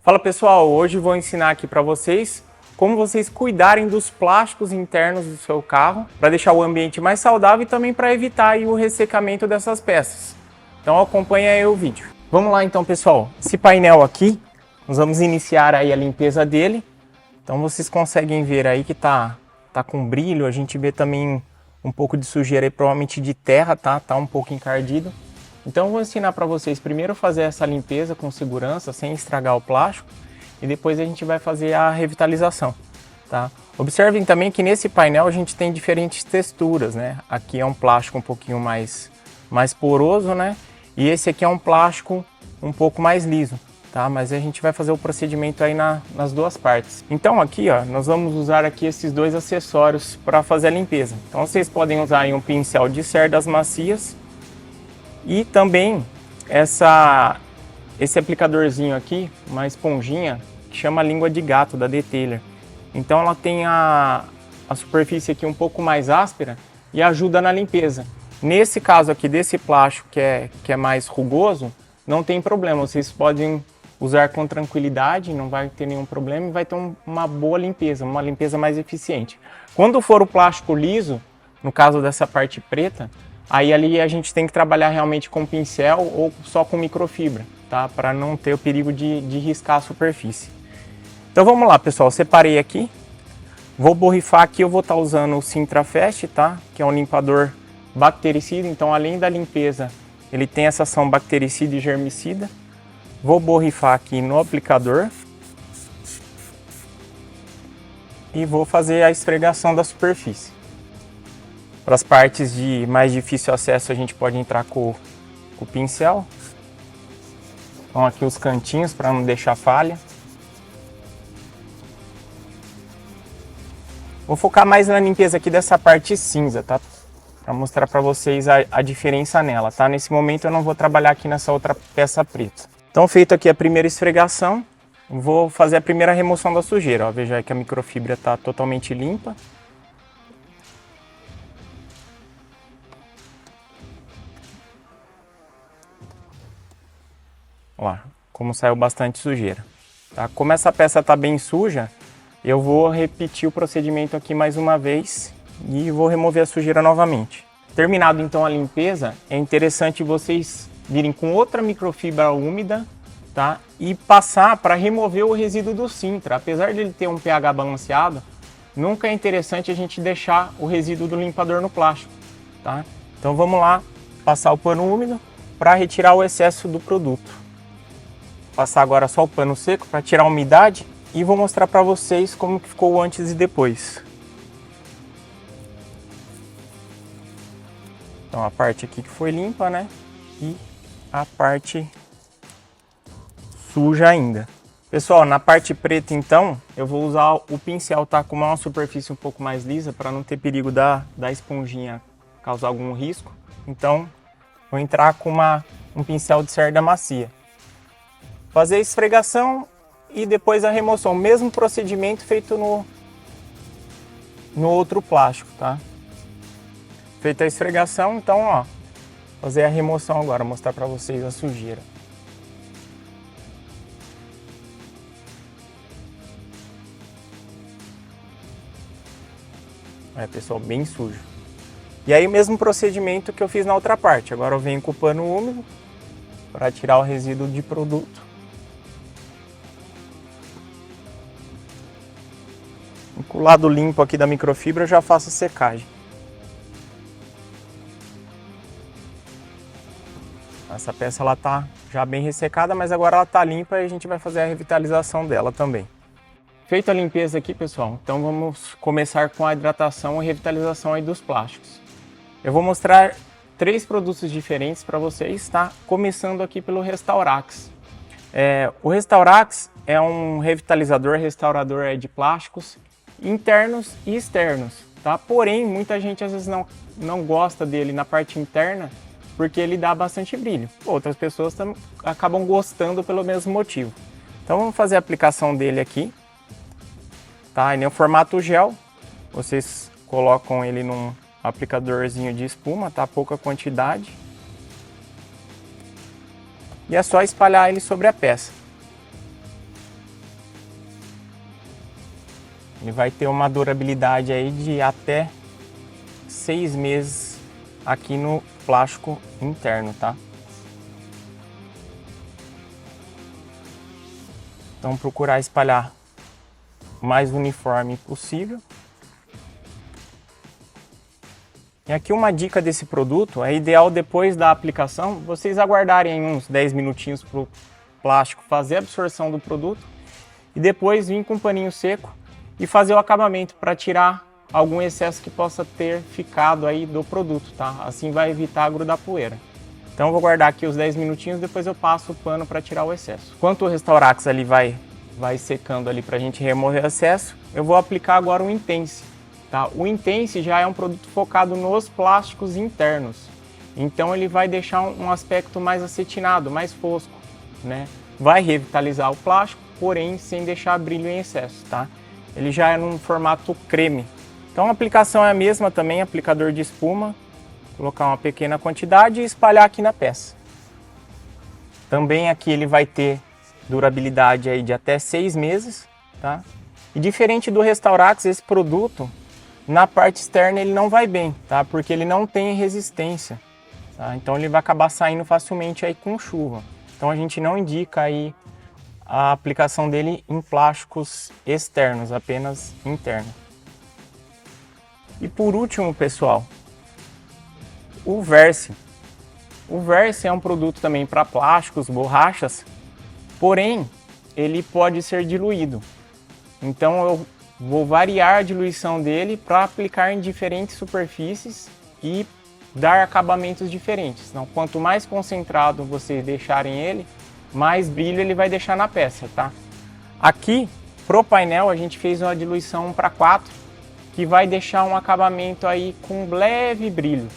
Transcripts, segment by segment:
Fala pessoal, hoje vou ensinar aqui para vocês como vocês cuidarem dos plásticos internos do seu carro para deixar o ambiente mais saudável e também para evitar aí o ressecamento dessas peças. Então acompanha aí o vídeo. Vamos lá então pessoal, esse painel aqui, nós vamos iniciar aí a limpeza dele. Então vocês conseguem ver aí que tá com brilho, a gente vê também um pouco de sujeira aí, provavelmente de terra, tá um pouco encardido. Então eu vou ensinar para vocês primeiro fazer essa limpeza com segurança, sem estragar o plástico, e depois a gente vai fazer a revitalização, tá? Observem também que nesse painel a gente tem diferentes texturas, né? Aqui é um plástico um pouquinho mais poroso, né? E esse aqui é um plástico um pouco mais liso, tá? Mas a gente vai fazer o procedimento aí nas duas partes. Então aqui, ó, nós vamos usar aqui esses dois acessórios para fazer a limpeza. Então vocês podem usar aí um pincel de cerdas macias, e também esse aplicadorzinho aqui, uma esponjinha, que chama língua de gato, da Detailer. Então ela tem a superfície aqui um pouco mais áspera e ajuda na limpeza. Nesse caso aqui desse plástico que é mais rugoso, não tem problema, vocês podem usar com tranquilidade, não vai ter nenhum problema e vai ter uma boa limpeza, uma limpeza mais eficiente. Quando for o plástico liso, no caso dessa parte preta, aí ali a gente tem que trabalhar realmente com pincel ou só com microfibra, tá? Para não ter o perigo de riscar a superfície. Então vamos lá pessoal, separei aqui. Vou borrifar aqui, eu vou estar usando o Sintrafest, tá? Que é um limpador bactericida, então além da limpeza, ele tem essa ação bactericida e germicida. Vou borrifar aqui no aplicador. E vou fazer a esfregação da superfície. Para as partes de mais difícil acesso a gente pode entrar com o pincel. Então aqui os cantinhos para não deixar falha. Vou focar mais na limpeza aqui dessa parte cinza, tá? Para mostrar para vocês a diferença nela, tá? Nesse momento eu não vou trabalhar aqui nessa outra peça preta. Então feito aqui a primeira esfregação, vou fazer a primeira remoção da sujeira. Ó, veja aí que a microfibra está totalmente limpa. Olha lá, como saiu bastante sujeira. Tá? Como essa peça está bem suja, eu vou repetir o procedimento aqui mais uma vez e vou remover a sujeira novamente. Terminado então a limpeza, é interessante vocês virem com outra microfibra úmida, tá? E passar para remover o resíduo do Sintra. Apesar de ele ter um pH balanceado, nunca é interessante a gente deixar o resíduo do limpador no plástico, tá? Então vamos lá, passar o pano úmido para retirar o excesso do produto. Passar agora só o pano seco para tirar a umidade e vou mostrar para vocês como que ficou o antes e depois. Então a parte aqui que foi limpa, né? E a parte suja ainda. Pessoal, na parte preta então, eu vou usar o pincel, tá? Como é uma superfície um pouco mais lisa, para não ter perigo da esponjinha causar algum risco. Então, vou entrar com um pincel de cerda macia. Fazer a esfregação e depois a remoção. Mesmo procedimento feito no outro plástico, tá? Feita a esfregação, então, ó, fazer a remoção agora, mostrar para vocês a sujeira. É, pessoal, bem sujo. E aí o mesmo procedimento que eu fiz na outra parte. Agora eu venho com o pano úmido para tirar o resíduo de produto. Com o lado limpo aqui da microfibra eu já faço a secagem. Essa peça ela tá já bem ressecada, mas agora ela tá limpa e a gente vai fazer a revitalização dela também. Feita a limpeza aqui, pessoal, então vamos começar com a hidratação e revitalização aí dos plásticos. Eu vou mostrar 3 produtos diferentes para vocês, tá? Começando aqui pelo Restaurax. O Restaurax é um revitalizador, restaurador de plásticos internos e externos, tá? Porém, muita gente às vezes não gosta dele na parte interna porque ele dá bastante brilho. Outras pessoas acabam gostando pelo mesmo motivo. Então vamos fazer a aplicação dele aqui, tá? Ele é um formato gel, vocês colocam ele num aplicadorzinho de espuma, tá? Pouca quantidade. E é só espalhar ele sobre a peça. Ele vai ter uma durabilidade aí de até 6 meses aqui no plástico interno, tá? Então procurar espalhar o mais uniforme possível. E aqui uma dica desse produto, é ideal depois da aplicação, vocês aguardarem uns 10 minutinhos para o plástico fazer a absorção do produto e depois vir com um paninho seco e fazer o acabamento para tirar algum excesso que possa ter ficado aí do produto, tá? Assim vai evitar grudar poeira. Então eu vou guardar aqui os 10 minutinhos, depois eu passo o pano para tirar o excesso. Enquanto o Restaurax ali vai secando ali para a gente remover o excesso, eu vou aplicar agora o Intense. Tá? O Intense já é um produto focado nos plásticos internos, então ele vai deixar um aspecto mais acetinado, mais fosco, né? Vai revitalizar o plástico, porém sem deixar brilho em excesso, tá? Ele já é num formato creme. Então a aplicação é a mesma também, aplicador de espuma, colocar uma pequena quantidade e espalhar aqui na peça. Também aqui ele vai ter durabilidade aí de até 6 meses, tá? E diferente do Restaurax, esse produto na parte externa ele não vai bem, tá? Porque ele não tem resistência, tá? Então ele vai acabar saindo facilmente aí com chuva. Então a gente não indica aí a aplicação dele em plásticos externos, apenas interno. E por último, pessoal, o Verse. O Verse é um produto também para plásticos, borrachas, porém ele pode ser diluído. Então eu vou variar a diluição dele para aplicar em diferentes superfícies e dar acabamentos diferentes. Então, quanto mais concentrado vocês deixarem ele, mais brilho ele vai deixar na peça, tá? Aqui, pro painel, a gente fez uma diluição 1:4, que vai deixar um acabamento aí com leve brilho,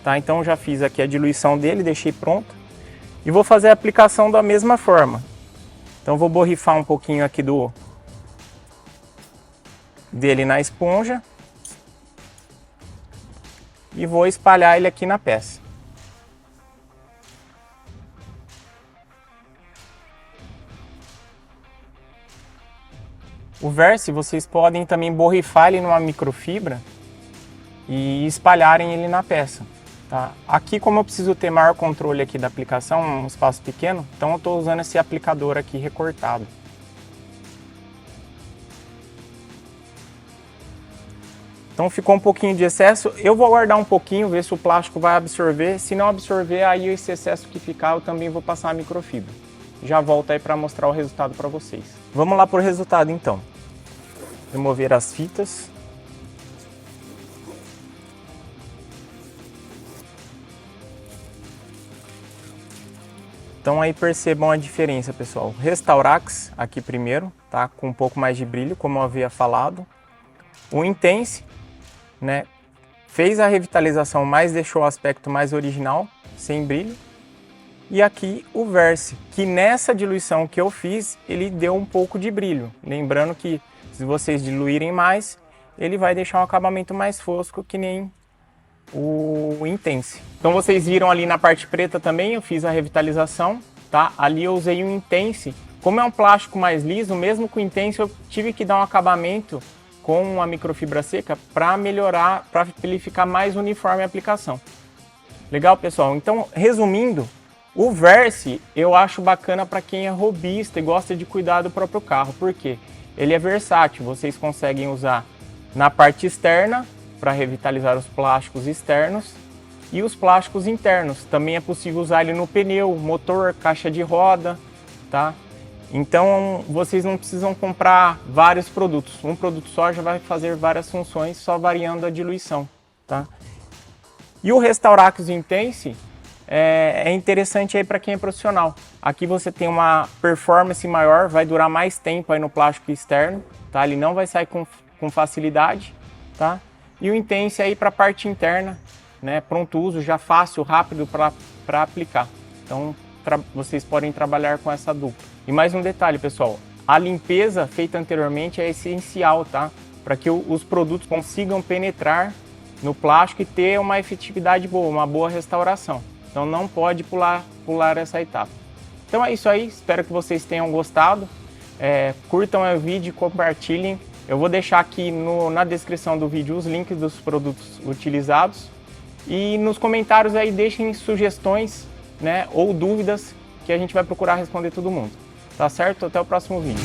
tá? Então, já fiz aqui a diluição dele, deixei pronto. E vou fazer a aplicação da mesma forma. Então, vou borrifar um pouquinho aqui dele na esponja e vou espalhar ele aqui na peça. O Verse vocês podem também borrifar ele numa microfibra e espalharem ele na peça, tá? Aqui, como eu preciso ter maior controle aqui da aplicação, um espaço pequeno, então eu estou usando esse aplicador aqui recortado. Então ficou um pouquinho de excesso, eu vou aguardar um pouquinho, ver se o plástico vai absorver. Se não absorver, aí esse excesso que ficar eu também vou passar a microfibra. Já volto aí para mostrar o resultado para vocês. Vamos lá para o resultado então. Remover as fitas. Então aí percebam a diferença, pessoal. Restaurax aqui primeiro, tá? Com um pouco mais de brilho, como eu havia falado. O Intense, né, fez a revitalização, mas deixou o aspecto mais original, sem brilho. E aqui o Verse, que nessa diluição que eu fiz, ele deu um pouco de brilho. Lembrando que se vocês diluírem mais, ele vai deixar um acabamento mais fosco, que nem o Intense. Então vocês viram ali na parte preta também, eu fiz a revitalização, tá? Ali eu usei o Intense. Como é um plástico mais liso, mesmo com o Intense eu tive que dar um acabamento com a microfibra seca para melhorar, para ele ficar mais uniforme a aplicação. Legal, pessoal? Então, resumindo, o Verse eu acho bacana para quem é hobbyista e gosta de cuidar do próprio carro. Por quê? Ele é versátil, vocês conseguem usar na parte externa para revitalizar os plásticos externos e os plásticos internos. Também é possível usar ele no pneu, motor, caixa de roda, tá? Então vocês não precisam comprar vários produtos. Um produto só já vai fazer várias funções, só variando a diluição, tá? E o Restaurax Intense é interessante aí para quem é profissional. Aqui você tem uma performance maior, vai durar mais tempo aí no plástico externo, tá? Ele não vai sair com facilidade, tá? E o Intense aí para a parte interna, né? Pronto uso, já fácil, rápido para aplicar. Então vocês podem trabalhar com essa dupla. E mais um detalhe, pessoal, a limpeza feita anteriormente é essencial, tá? Para que os produtos consigam penetrar no plástico e ter uma efetividade boa, uma boa restauração. Então não pode pular essa etapa. Então é isso aí, espero que vocês tenham gostado. Curtam o vídeo, compartilhem Eu vou deixar aqui na descrição do vídeo os links dos produtos utilizados e nos comentários aí deixem sugestões, né, ou dúvidas que a gente vai procurar responder todo mundo. Tá certo? Até o próximo vídeo.